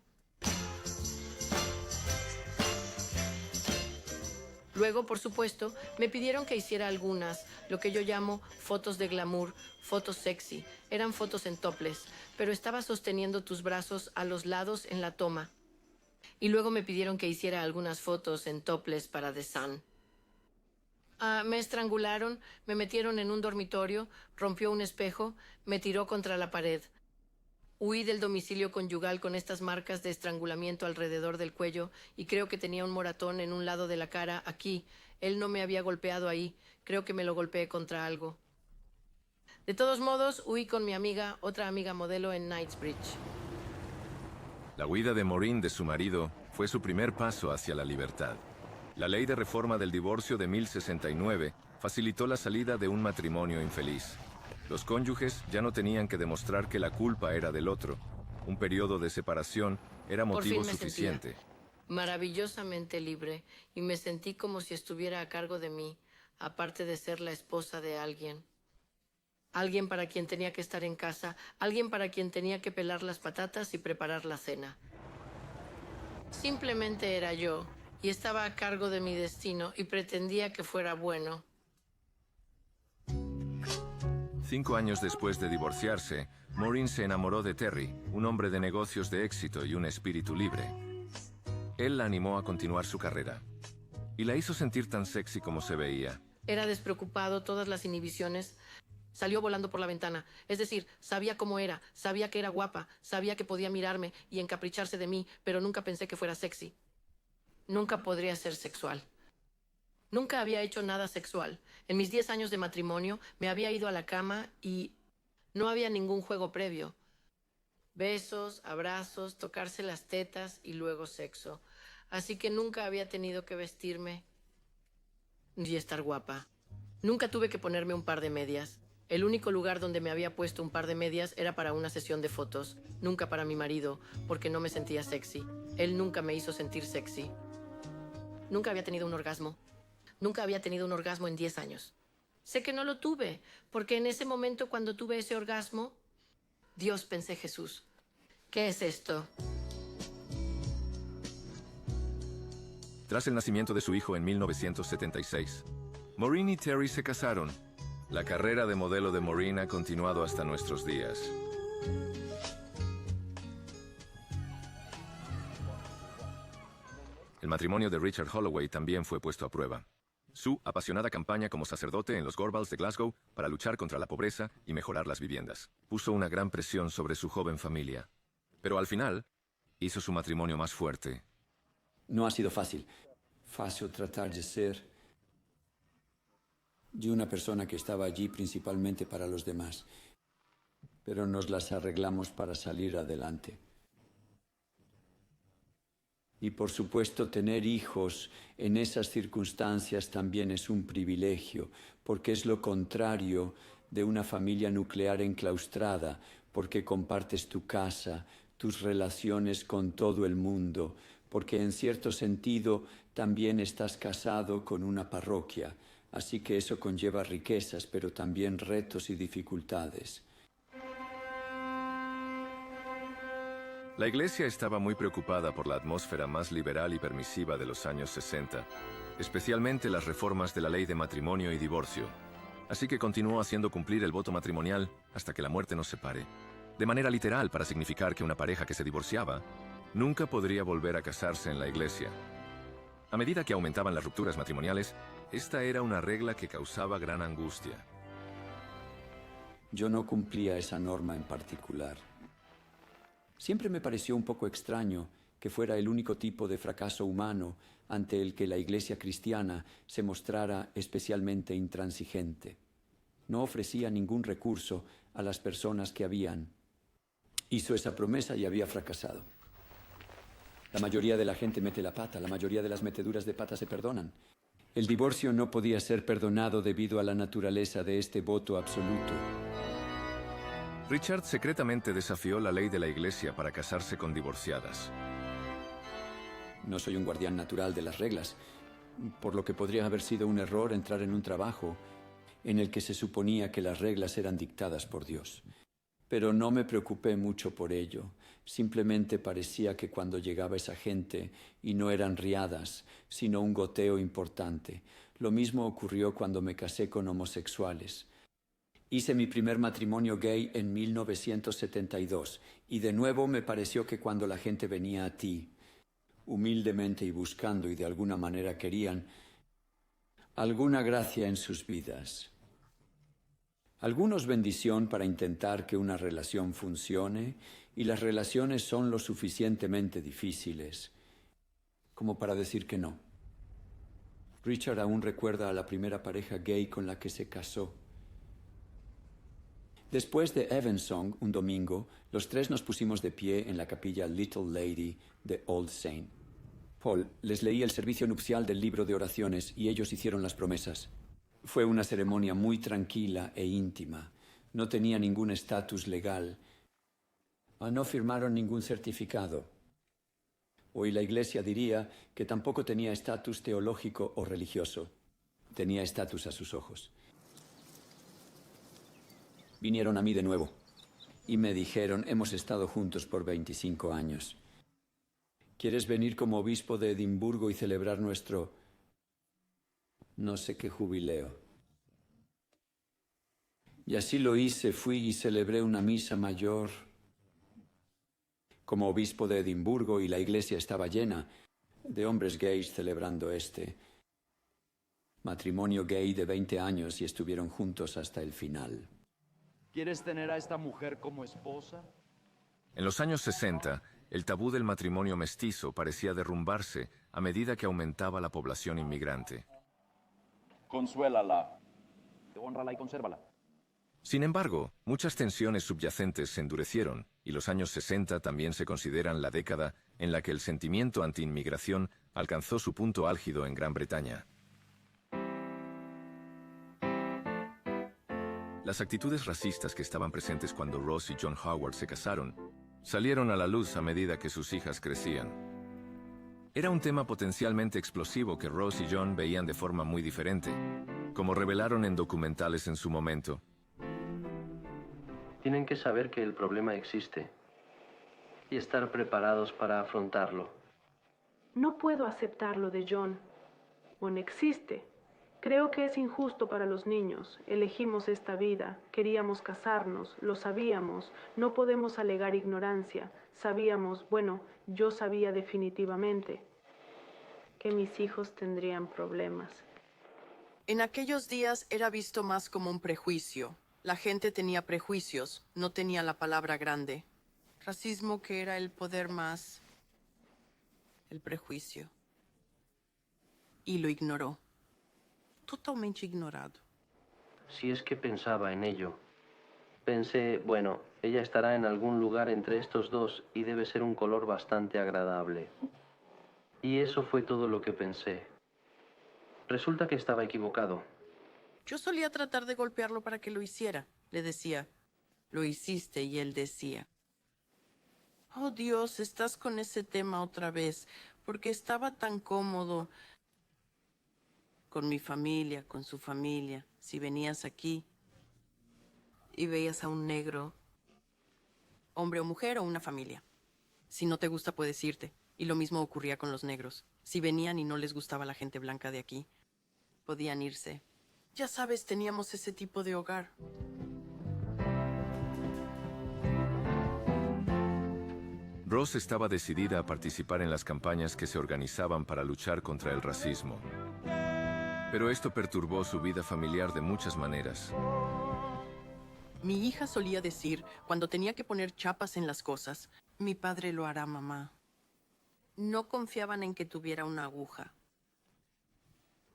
Luego, por supuesto, me pidieron que hiciera algunas, lo que yo llamo fotos de glamour, fotos sexy. Eran fotos en topless, pero estaba sosteniendo tus brazos a los lados en la toma. Y luego me pidieron que hiciera algunas fotos en topless para The Sun. Me estrangularon, me metieron en un dormitorio, rompió un espejo, me tiró contra la pared. Huí del domicilio conyugal con estas marcas de estrangulamiento alrededor del cuello y creo que tenía un moratón en un lado de la cara, aquí. Él no me había golpeado ahí. Creo que me lo golpeé contra algo. De todos modos, huí con mi amiga, otra amiga modelo en Knightsbridge. La huida de Maureen de su marido fue su primer paso hacia la libertad. La ley de reforma del divorcio de 1069 facilitó la salida de un matrimonio infeliz. Los cónyuges ya no tenían que demostrar que la culpa era del otro. Un periodo de separación era motivo suficiente. Maravillosamente libre y me sentí como si estuviera a cargo de mí, aparte de ser la esposa de alguien. Alguien para quien tenía que estar en casa, alguien para quien tenía que pelar las patatas y preparar la cena. Simplemente era yo y estaba a cargo de mi destino y pretendía que fuera bueno. 5 años después de divorciarse, Maureen se enamoró de Terry, un hombre de negocios de éxito y un espíritu libre. Él la animó a continuar su carrera y la hizo sentir tan sexy como se veía. Era despreocupado, todas las inhibiciones. Salió volando por la ventana. Es decir, sabía cómo era, sabía que era guapa, sabía que podía mirarme y encapricharse de mí, pero nunca pensé que fuera sexy. Nunca podría ser sexual. Nunca había hecho nada sexual. En mis 10 años de matrimonio me había ido a la cama y no había ningún juego previo. Besos, abrazos, tocarse las tetas y luego sexo. Así que nunca había tenido que vestirme ni estar guapa. Nunca tuve que ponerme un par de medias. El único lugar donde me había puesto un par de medias era para una sesión de fotos. Nunca para mi marido, porque no me sentía sexy. Él nunca me hizo sentir sexy. Nunca había tenido un orgasmo. Nunca había tenido un orgasmo en 10 años. Sé que no lo tuve, porque en ese momento cuando tuve ese orgasmo, Dios, pensé, Jesús, ¿qué es esto? Tras el nacimiento de su hijo en 1976, Maureen y Terry se casaron. La carrera de modelo de Maureen ha continuado hasta nuestros días. El matrimonio de Richard Holloway también fue puesto a prueba. Su apasionada campaña como sacerdote en los Gorbals de Glasgow para luchar contra la pobreza y mejorar las viviendas puso una gran presión sobre su joven familia. Pero al final, hizo su matrimonio más fuerte. No ha sido fácil. Fácil tratar de ser de una persona que estaba allí principalmente para los demás. Pero nos las arreglamos para salir adelante. Y por supuesto, tener hijos en esas circunstancias también es un privilegio, porque es lo contrario de una familia nuclear enclaustrada, porque compartes tu casa, tus relaciones con todo el mundo, porque en cierto sentido también estás casado con una parroquia, así que eso conlleva riquezas, pero también retos y dificultades. La Iglesia estaba muy preocupada por la atmósfera más liberal y permisiva de los años 60, especialmente las reformas de la ley de matrimonio y divorcio. Así que continuó haciendo cumplir el voto matrimonial hasta que la muerte nos separe, de manera literal para significar que una pareja que se divorciaba nunca podría volver a casarse en la Iglesia. A medida que aumentaban las rupturas matrimoniales, esta era una regla que causaba gran angustia. Yo no cumplía esa norma en particular. Siempre me pareció un poco extraño que fuera el único tipo de fracaso humano ante el que la Iglesia cristiana se mostrara especialmente intransigente. No ofrecía ningún recurso a las personas que hizo esa promesa y había fracasado. La mayoría de la gente mete la pata, la mayoría de las meteduras de pata se perdonan. El divorcio no podía ser perdonado debido a la naturaleza de este voto absoluto. Richard secretamente desafió la ley de la Iglesia para casarse con divorciadas. No soy un guardián natural de las reglas, por lo que podría haber sido un error entrar en un trabajo en el que se suponía que las reglas eran dictadas por Dios. Pero no me preocupé mucho por ello. Simplemente parecía que cuando llegaba esa gente y no eran riadas, sino un goteo importante. Lo mismo ocurrió cuando me casé con homosexuales. Hice mi primer matrimonio gay en 1972 y de nuevo me pareció que cuando la gente venía a ti, humildemente y buscando y de alguna manera querían alguna gracia en sus vidas. Algunos bendición para intentar que una relación funcione y las relaciones son lo suficientemente difíciles como para decir que no. Richard aún recuerda a la primera pareja gay con la que se casó. Después de Evensong, un domingo, los tres nos pusimos de pie en la capilla Little Lady de Old Saint. Paul les leía el servicio nupcial del libro de oraciones y ellos hicieron las promesas. Fue una ceremonia muy tranquila e íntima. No tenía ningún estatus legal. No firmaron ningún certificado. Hoy la Iglesia diría que tampoco tenía estatus teológico o religioso. Tenía estatus a sus ojos. Vinieron a mí de nuevo y me dijeron, hemos estado juntos por 25 años. ¿Quieres venir como obispo de Edimburgo y celebrar nuestro no sé qué jubileo? Y así lo hice, fui y celebré una misa mayor como obispo de Edimburgo y la iglesia estaba llena de hombres gays celebrando este matrimonio gay de 20 años y estuvieron juntos hasta el final. ¿Quieres tener a esta mujer como esposa? En los años 60, el tabú del matrimonio mestizo parecía derrumbarse a medida que aumentaba la población inmigrante. Consuélala, hónrala y consérvala. Sin embargo, muchas tensiones subyacentes se endurecieron y los años 60 también se consideran la década en la que el sentimiento anti-inmigración alcanzó su punto álgido en Gran Bretaña. Las actitudes racistas que estaban presentes cuando Ross y John Howard se casaron salieron a la luz a medida que sus hijas crecían. Era un tema potencialmente explosivo que Ross y John veían de forma muy diferente, como revelaron en documentales en su momento. Tienen que saber que el problema existe y estar preparados para afrontarlo. No puedo aceptar lo de John. Bueno, existe. Creo que es injusto para los niños. Elegimos esta vida, queríamos casarnos, lo sabíamos. No podemos alegar ignorancia. Sabíamos, bueno, yo sabía definitivamente que mis hijos tendrían problemas. En aquellos días era visto más como un prejuicio. La gente tenía prejuicios, no tenía la palabra grande. Racismo que era el poder más... el prejuicio. Y lo ignoró. Totalmente ignorado. Si es que pensaba en ello. Pensé, bueno, ella estará en algún lugar entre estos dos y debe ser un color bastante agradable. Y eso fue todo lo que pensé. Resulta que estaba equivocado. Yo solía tratar de golpearlo para que lo hiciera. Le decía, lo hiciste, y él decía, oh Dios, estás con ese tema otra vez, porque estaba tan cómodo con mi familia, con su familia. Si venías aquí y veías a un negro, hombre o mujer o una familia. Si no te gusta, puedes irte. Y lo mismo ocurría con los negros. Si venían y no les gustaba la gente blanca de aquí, podían irse. Ya sabes, teníamos ese tipo de hogar. Ross estaba decidida a participar en las campañas que se organizaban para luchar contra el racismo. Pero esto perturbó su vida familiar de muchas maneras. Mi hija solía decir, cuando tenía que poner chapas en las cosas, mi padre lo hará, mamá. No confiaban en que tuviera una aguja.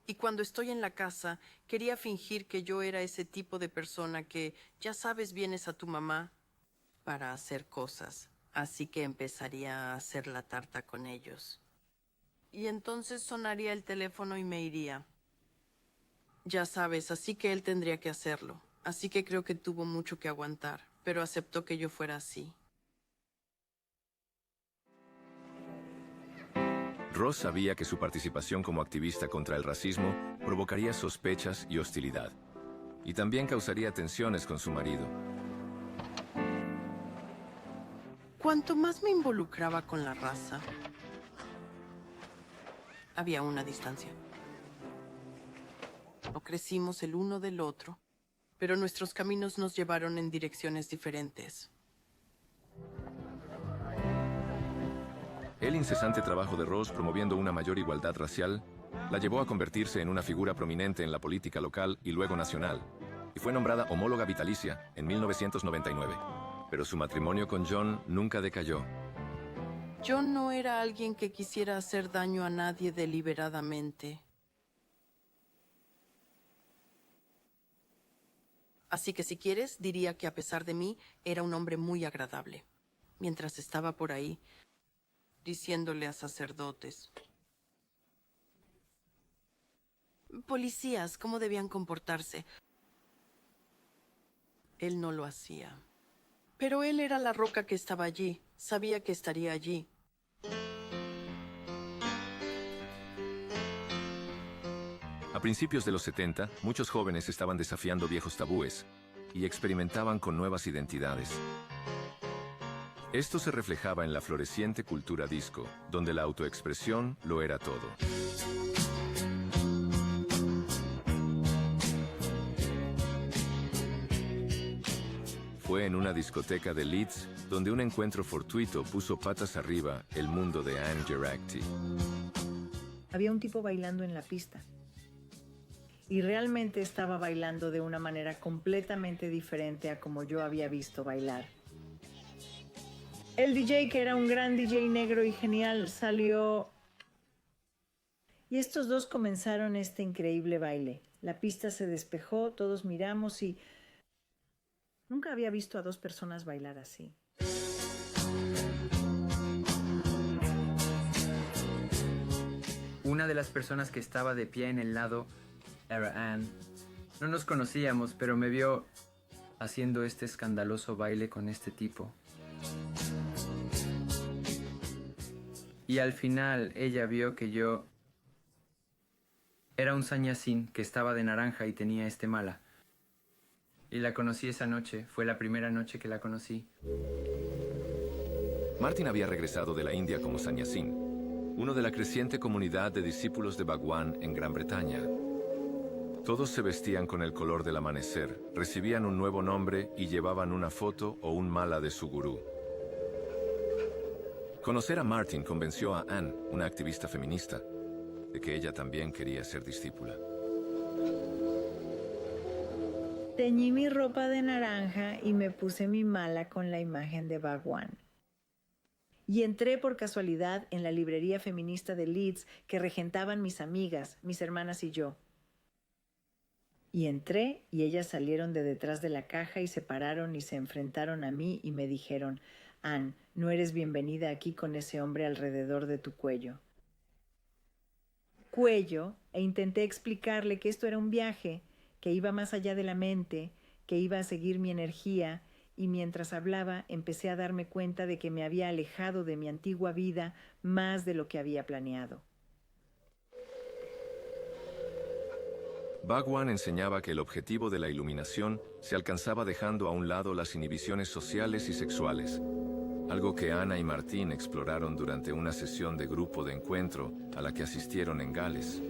Y cuando estoy en la casa, quería fingir que yo era ese tipo de persona que, ya sabes, vienes a tu mamá para hacer cosas. Así que empezaría a hacer la tarta con ellos. Y entonces sonaría el teléfono y me iría. Ya sabes, así que él tendría que hacerlo. Así que creo que tuvo mucho que aguantar, pero aceptó que yo fuera así. Ross sabía que su participación como activista contra el racismo provocaría sospechas y hostilidad. Y también causaría tensiones con su marido. Cuanto más me involucraba con la raza, había una distancia. No crecimos el uno del otro, pero nuestros caminos nos llevaron en direcciones diferentes. El incesante trabajo de Ross promoviendo una mayor igualdad racial la llevó a convertirse en una figura prominente en la política local y luego nacional, y fue nombrada homóloga vitalicia en 1999. Pero su matrimonio con John nunca decayó. Yo no era alguien que quisiera hacer daño a nadie deliberadamente. Así que si quieres, diría que a pesar de mí, era un hombre muy agradable. Mientras estaba por ahí, diciéndole a sacerdotes, policías, cómo debían comportarse. Él no lo hacía. Pero él era la roca que estaba allí. Sabía que estaría allí. A principios de los 70, muchos jóvenes estaban desafiando viejos tabúes y experimentaban con nuevas identidades. Esto se reflejaba en la floreciente cultura disco, donde la autoexpresión lo era todo. Fue en una discoteca de Leeds donde un encuentro fortuito puso patas arriba el mundo de Anne Geraghty. Había un tipo bailando en la pista. Y realmente estaba bailando de una manera completamente diferente a como yo había visto bailar. El DJ, que era un gran DJ negro y genial, salió. Y estos dos comenzaron este increíble baile. La pista se despejó, todos miramos y nunca había visto a dos personas bailar así. Una de las personas que estaba de pie en el lado era Anne. No nos conocíamos, pero me vio haciendo este escandaloso baile con este tipo. Y al final ella vio que yo era un sañasín que estaba de naranja y tenía este mala. Y la conocí esa noche, fue la primera noche que la conocí. Martin había regresado de la India como sanyasín, uno de la creciente comunidad de discípulos de Bhagwan en Gran Bretaña. Todos se vestían con el color del amanecer, recibían un nuevo nombre y llevaban una foto o un mala de su gurú. Conocer a Martin convenció a Anne, una activista feminista, de que ella también quería ser discípula. Teñí mi ropa de naranja y me puse mi mala con la imagen de Bhagwan. Y entré por casualidad en la librería feminista de Leeds que regentaban mis amigas, mis hermanas y yo. Y entré y ellas salieron de detrás de la caja y se pararon y se enfrentaron a mí y me dijeron: Anne, no eres bienvenida aquí con ese hombre alrededor de tu cuello. E intenté explicarle que esto era un viaje, que iba más allá de la mente, que iba a seguir mi energía, y mientras hablaba empecé a darme cuenta de que me había alejado de mi antigua vida más de lo que había planeado. Bhagwan enseñaba que el objetivo de la iluminación se alcanzaba dejando a un lado las inhibiciones sociales y sexuales, algo que Ana y Martín exploraron durante una sesión de grupo de encuentro a la que asistieron en Gales.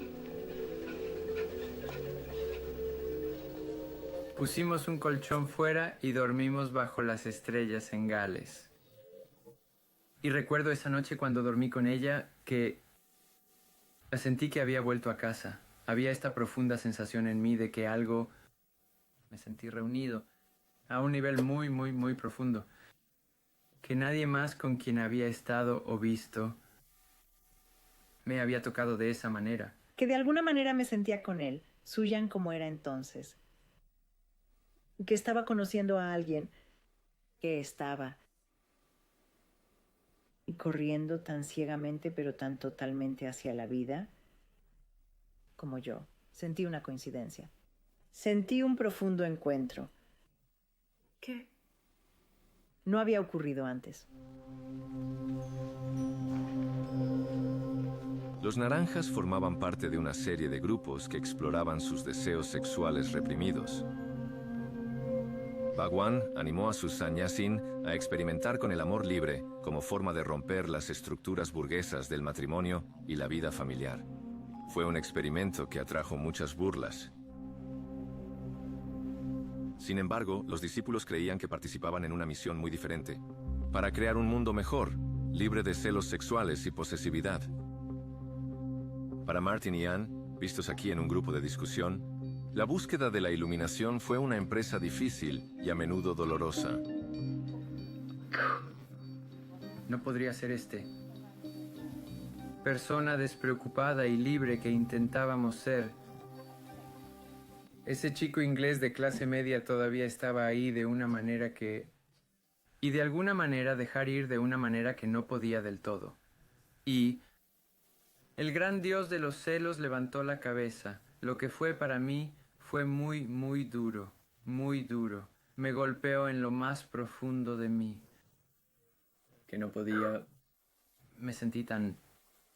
Pusimos un colchón fuera y dormimos bajo las estrellas en Gales. Y recuerdo esa noche cuando dormí con ella que sentí que había vuelto a casa. Había esta profunda sensación en mí de que algo... Me sentí reunido a un nivel muy, muy, muy profundo. Que nadie más con quien había estado o visto me había tocado de esa manera. Que de alguna manera me sentía con él, Suyan como era entonces. Que estaba conociendo a alguien que estaba y corriendo tan ciegamente pero tan totalmente hacia la vida como yo. Sentí una coincidencia. Sentí un profundo encuentro. ¿Qué? No había ocurrido antes. Los naranjas formaban parte de una serie de grupos que exploraban sus deseos sexuales reprimidos. Bhagwan animó a sus sannyasin a experimentar con el amor libre como forma de romper las estructuras burguesas del matrimonio y la vida familiar. Fue un experimento que atrajo muchas burlas. Sin embargo, los discípulos creían que participaban en una misión muy diferente, para crear un mundo mejor, libre de celos sexuales y posesividad. Para Martin y Anne, vistos aquí en un grupo de discusión, la búsqueda de la iluminación fue una empresa difícil y a menudo dolorosa. No podría ser persona despreocupada y libre que intentábamos ser. Ese chico inglés de clase media todavía estaba ahí de una manera que... Y de alguna manera dejar ir de una manera que no podía del todo. Y el gran dios de los celos levantó la cabeza. Lo que fue para mí fue muy, muy duro, muy duro. Me golpeó en lo más profundo de mí. Que no podía... Me sentí tan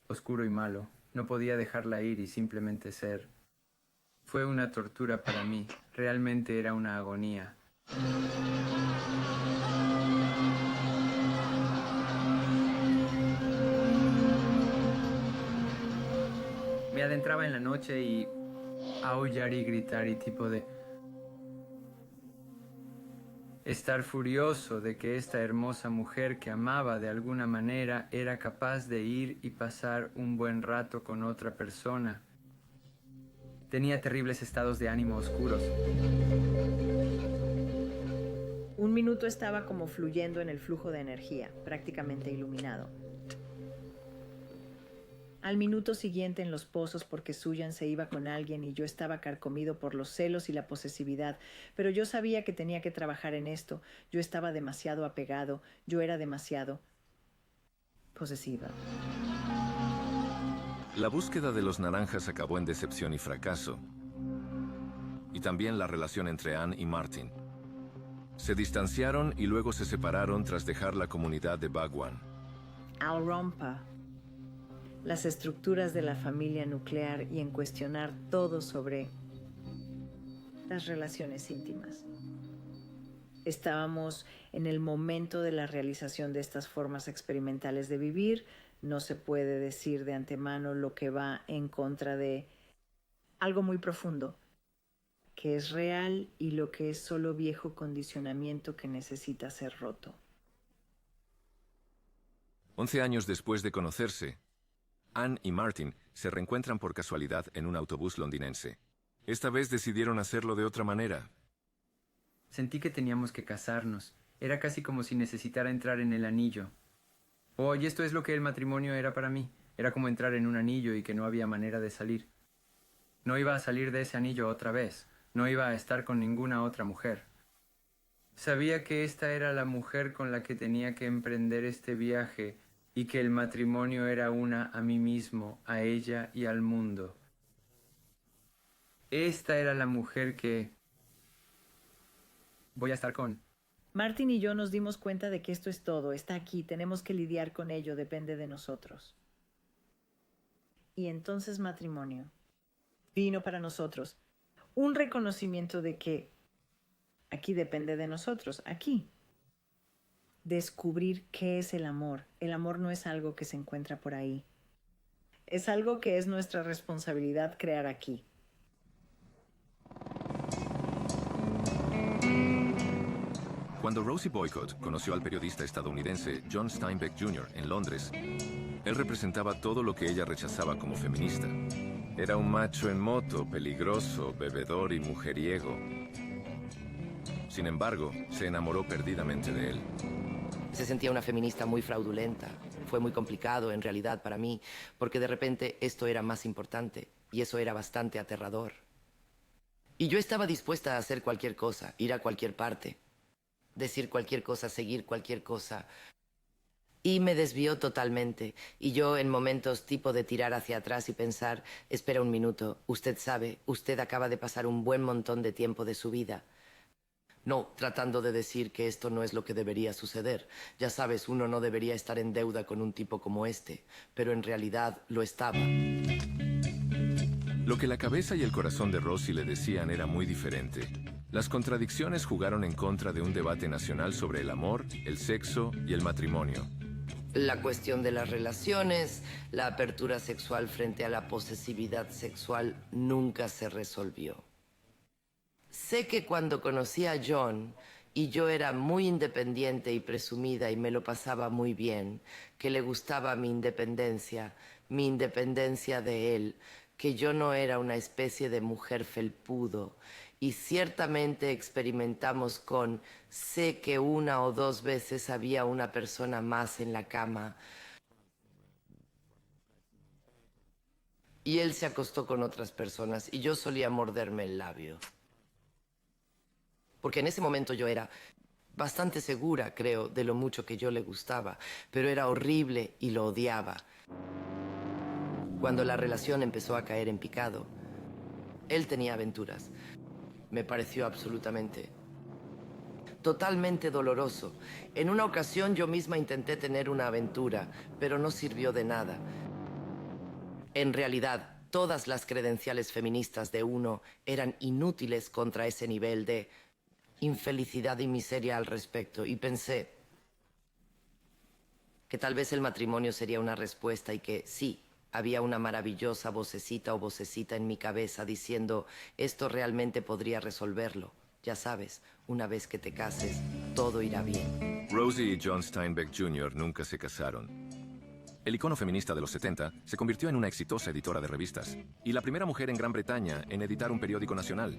oscuro y malo. No podía dejarla ir y simplemente ser. Fue una tortura para mí. Realmente era una agonía. Me adentraba en la noche y aullar y gritar y tipo de... Estar furioso de que esta hermosa mujer que amaba de alguna manera era capaz de ir y pasar un buen rato con otra persona. Tenía terribles estados de ánimo oscuros. Un minuto estaba como fluyendo en el flujo de energía, prácticamente iluminado. Al minuto siguiente en los pozos porque Suyan se iba con alguien y yo estaba carcomido por los celos y la posesividad, pero yo sabía que tenía que trabajar en esto. Yo estaba demasiado apegado, yo era demasiado posesiva. La búsqueda de los naranjas acabó en decepción y fracaso. Y también la relación entre Anne y Martin. Se distanciaron y luego se separaron tras dejar la comunidad de Bhagwan. Al rompa las estructuras de la familia nuclear y en cuestionar todo sobre las relaciones íntimas. Estábamos en el momento de la realización de estas formas experimentales de vivir. No se puede decir de antemano lo que va en contra de algo muy profundo, que es real y lo que es solo viejo condicionamiento que necesita ser roto. 11 años después de conocerse, Anne y Martin se reencuentran por casualidad en un autobús londinense. Esta vez decidieron hacerlo de otra manera. Sentí que teníamos que casarnos. Era casi como si necesitara entrar en el anillo. Y esto es lo que el matrimonio era para mí. Era como entrar en un anillo y que no había manera de salir. No iba a salir de ese anillo otra vez. No iba a estar con ninguna otra mujer. Sabía que esta era la mujer con la que tenía que emprender este viaje y que el matrimonio era una a mí mismo, a ella y al mundo. Esta era la mujer que voy a estar con. Martin y yo nos dimos cuenta de que esto es todo, está aquí, tenemos que lidiar con ello, depende de nosotros. Y entonces matrimonio vino para nosotros. Un reconocimiento de que aquí depende de nosotros, aquí. Descubrir qué es el amor. El amor no es algo que se encuentra por ahí. Es algo que es nuestra responsabilidad crear aquí. Cuando Rosie Boycott conoció al periodista estadounidense John Steinbeck Jr. en Londres, él representaba todo lo que ella rechazaba como feminista. Era un macho en moto, peligroso, bebedor y mujeriego. Sin embargo, se enamoró perdidamente de él. Se sentía una feminista muy fraudulenta. Fue muy complicado, en realidad, para mí, porque de repente esto era más importante, y eso era bastante aterrador. Y yo estaba dispuesta a hacer cualquier cosa, ir a cualquier parte, decir cualquier cosa, seguir cualquier cosa. Y me desvió totalmente. Y yo, en momentos tipo de tirar hacia atrás y pensar, espera un minuto, usted sabe, usted acaba de pasar un buen montón de tiempo de su vida. No, tratando de decir que esto no es lo que debería suceder. Ya sabes, uno no debería estar en deuda con un tipo como este, pero en realidad lo estaba. Lo que la cabeza y el corazón de Rosie le decían era muy diferente. Las contradicciones jugaron en contra de un debate nacional sobre el amor, el sexo y el matrimonio. La cuestión de las relaciones, la apertura sexual frente a la posesividad sexual nunca se resolvió. Sé que cuando conocí a John, y yo era muy independiente y presumida y me lo pasaba muy bien, que le gustaba mi independencia de él, que yo no era una especie de mujer felpudo, y ciertamente experimentamos con, sé que 1 o 2 veces había una persona más en la cama, y él se acostó con otras personas, y yo solía morderme el labio. Porque en ese momento yo era bastante segura, creo, de lo mucho que yo le gustaba, pero era horrible y lo odiaba. Cuando la relación empezó a caer en picado, él tenía aventuras. Me pareció totalmente doloroso. En una ocasión yo misma intenté tener una aventura, pero no sirvió de nada. En realidad, todas las credenciales feministas de uno eran inútiles contra ese nivel de infelicidad y miseria al respecto, y pensé que tal vez el matrimonio sería una respuesta y que sí, había una maravillosa vocecita en mi cabeza diciendo, esto realmente podría resolverlo. Ya sabes, una vez que te cases, todo irá bien. Rosie y John Steinbeck Jr. nunca se casaron. El icono feminista de los 70 se convirtió en una exitosa editora de revistas y la primera mujer en Gran Bretaña en editar un periódico nacional.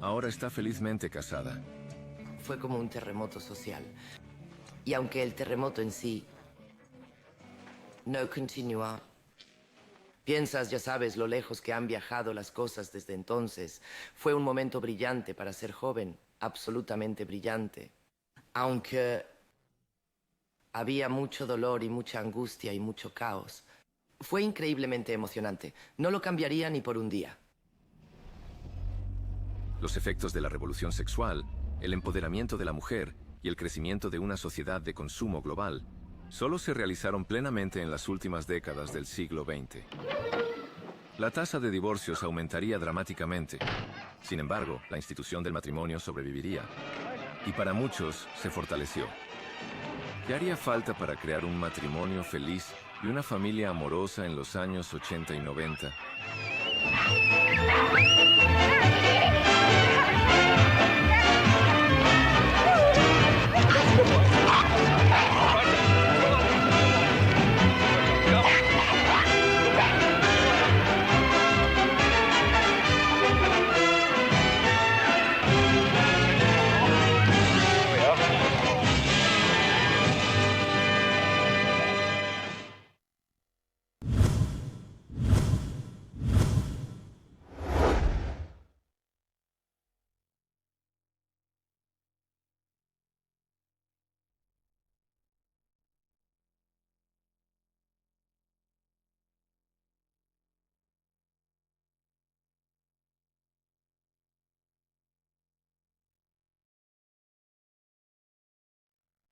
Ahora está felizmente casada. Fue como un terremoto social. Y aunque el terremoto en sí no continúa, piensas, ya sabes, lo lejos que han viajado las cosas desde entonces. Fue un momento brillante para ser joven, absolutamente brillante. Aunque había mucho dolor y mucha angustia y mucho caos. Fue increíblemente emocionante. No lo cambiaría ni por un día. Los efectos de la revolución sexual, el empoderamiento de la mujer y el crecimiento de una sociedad de consumo global solo se realizaron plenamente en las últimas décadas del siglo XX. La tasa de divorcios aumentaría dramáticamente. Sin embargo, la institución del matrimonio sobreviviría y para muchos se fortaleció. ¿Qué haría falta para crear un matrimonio feliz y una familia amorosa en los años 80 y 90?